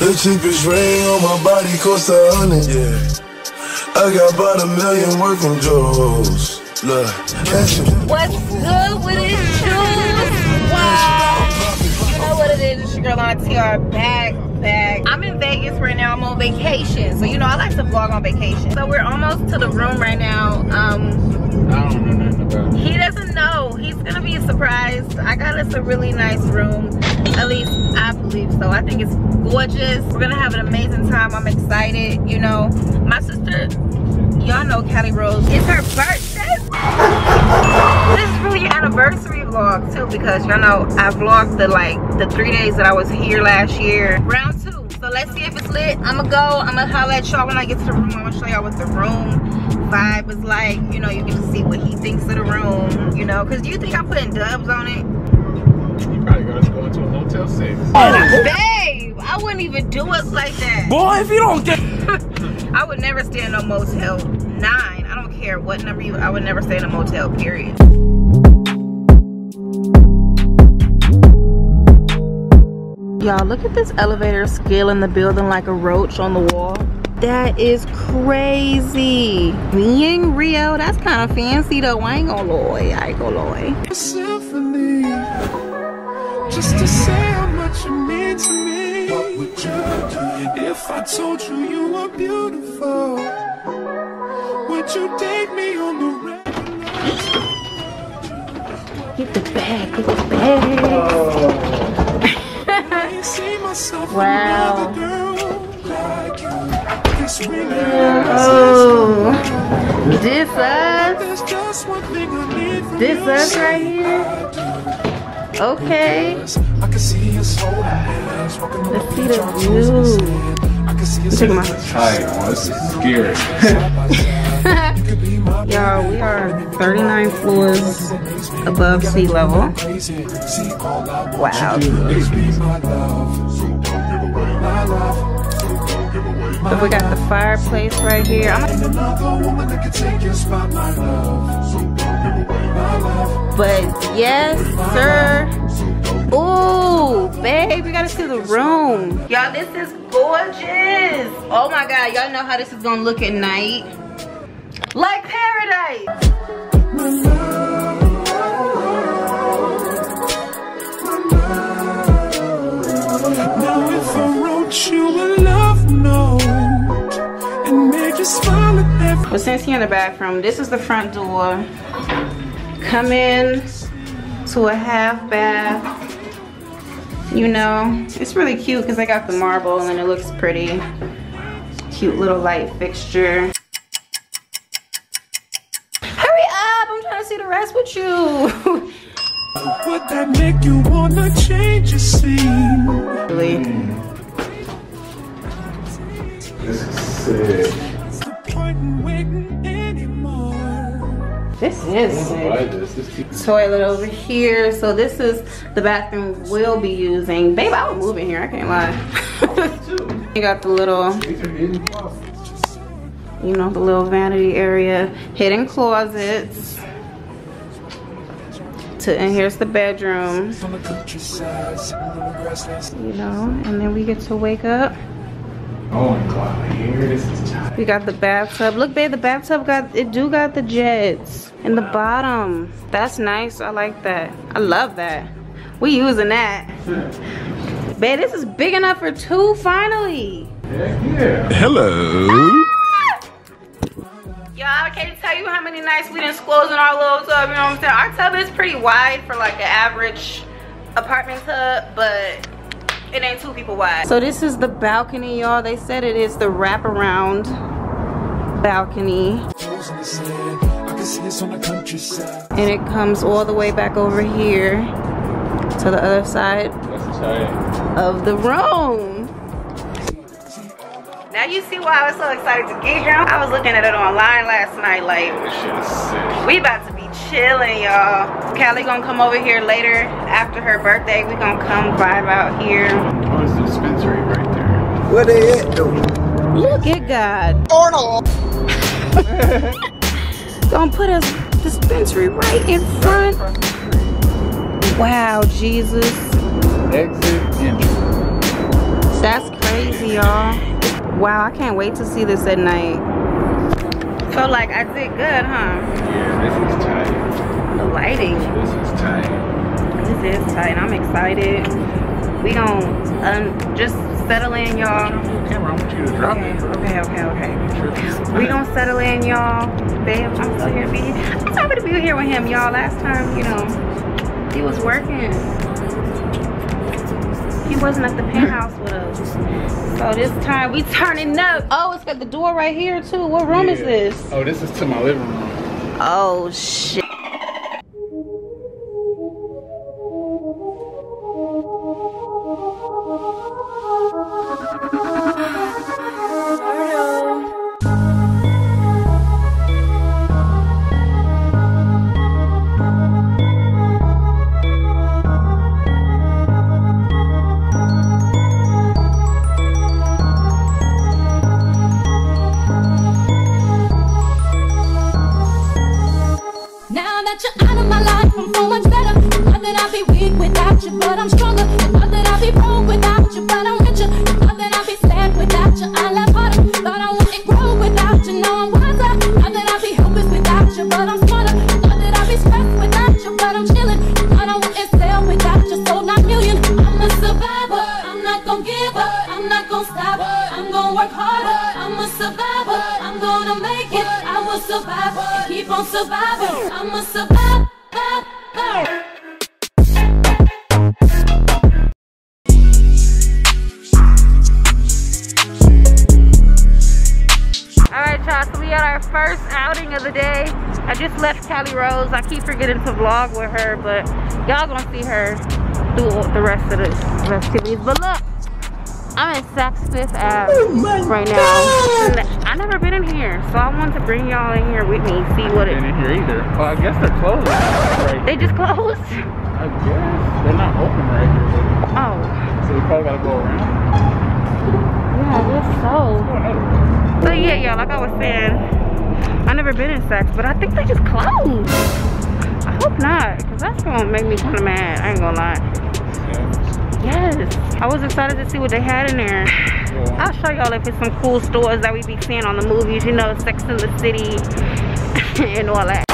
The cheapest ring on my body costs 100. Yeah. I got about 1 million working jewels. Look, cash it. What's good with his shoes? Wow. You know what it is? It's your girl Alona Tiara back. I'm in Vegas right now. I'm on vacation. So you know I like to vlog on vacation. So we're almost to the room right now. I don't know nothing about it. He doesn't know. He's gonna be surprised. I got us a really nice room. At least I believe so. I think it's gorgeous. We're gonna have an amazing time. I'm excited. You know, my sister, y'all know Callie Rose, it's her birthday. This is really an anniversary vlog too, because y'all know I vlogged the 3 days that I was here last year. Round 2. So let's see if it's lit. I'ma go. I'ma holler at y'all when I get to the room. I'm gonna show y'all what the room vibe is like. You know, you get to see what he thinks of the room. You know, cause do you think I'm putting dubs on it? You probably gotta go into a Motel 6. Oh, babe, I wouldn't even do us like that. Boy, if you don't get I would never stay in a Motel 9. I don't care what number you, I would never stay in a motel, period. Y'all, look at this elevator scaling the building like a roach on the wall. That is crazy. Being Rio, that's kind of fancy though. I ain't gonna lie. Symphony, just to say how much you mean to me. What would you do if I told you you were beautiful? Would you take me on the regular? Get the bag, get the bag. I see myself Wow. with another girl like you. This ring Oh, this us? There's just one thing I need from This you. us right here? Okay. I can see us holding hands, walking on Let's see beach the on Tuesday. view. I can see us Check 'em out. Hi, well, this is scary. You could be my Y'all, we are 39 floors above sea level. crazy. See all I want Wow. you to do is be my love. So don't give away my love. So don't give away So we got the fireplace right here. And another woman that can take your spot, my love. So don't give away my love. But yes, sir. Ooh, babe, we gotta see the room. Y'all, this is gorgeous. Oh my God, y'all know how this is gonna look at night. Like paradise. Now if I wrote you a love note and made you smile at every But since you're in the bathroom, this is the front door. Come in to a half bath. You know, it's really cute because I got the marble and it looks pretty. Cute little light fixture. Hurry up, I'm trying to see the rest with you. Would that make you wanna change your scene? Really? This is sick. What's the point in waiting anymore? This is I sick. buy this. This is Toilet over here. So this is the bathroom we'll be using. Babe, I would move in here, I can't lie. You got the little, these are hidden closets. you know, the little vanity area, hidden closets. And here's the bedroom, On the countryside, sitting on the grasslands. you know, and then we get to wake up. Oh my God, here this is tight. We got the bathtub. Look, babe, the bathtub got the jets in the bottom. That's nice. I like that. I love that. We using that. Babe, this is big enough for 2 finally. Heck yeah. hello. Y'all, I can't tell you how many nights we done squoze in our little tub, you know what I'm saying? Our tub is pretty wide for like an average apartment tub, but it ain't 2 people wide. So this is the balcony, y'all. They said it is the wraparound balcony. Toes in the sand, I can see us on the countryside. And it comes all the way back over here to the other side That's tight. of the room. Now you see why I was so excited to get here. I was looking at it online last night, like, This shit is sick. we about to be chilling, y'all. Callie gonna come over here later after her birthday. We gonna come vibe out here. Oh, it's the dispensary right there. Where they at though? Look at God. Arnold. Gonna put a dispensary right in front. Wow, Jesus. Exit entry. That's crazy. crazy, y'all. Wow, I can't wait to see this at night. So like, I did good, huh? Yeah, this is tight. The lighting. This is tight. This is tight. I'm excited. We gon' just settle in, y'all. Camera, I want you to drop it. Okay. We gon' settle in, y'all. Babe, I'm so here to be here. I'm happy to be here with him, y'all. Last time, you know, he was working. He wasn't at the penthouse with us. So this time we turning up. Oh, it's got the door right here too. What room is this? Oh, this is to my living room. Oh shit. But I'm stronger. Not that I'll be broke without you, but I'm richer. Not that I'll be sad without you. I laugh harder, but I wouldn't grow without you. Now I'm wiser. Not that I'll be helpless without you, but I'm smarter. Not that I'll be stressed without you, but I'm chilling. Not I wouldn't sell without you, so not million. I'm a survivor. I'm not gonna give up. I'm not gonna stop. I'm gonna work harder. I'm a survivor. I'm gonna make it. I will survive and keep on surviving. I'm a survivor. Alright y'all, so we at our first outing of the day. I just left Callie Rose. I keep forgetting to vlog with her, but y'all gonna see her do the rest of the festivities. But look, I'm in Saks Fifth Ave right now. I've never been in here, so I wanted to bring y'all in here with me, see what it is. In here either. Well, I guess they're closed. Right. They just closed? I guess. They're not open right here. Oh. So we probably gotta go around. Yeah, I guess so. So yeah, y'all, like I was saying, I've never been in Saks, but I think they just closed. I hope not, because that's gonna make me kind of mad. I ain't gonna lie. Yes. I was excited to see what they had in there. Yeah. I'll show y'all if it's some cool stores that we be seeing on the movies, you know, Sex and the City and all that.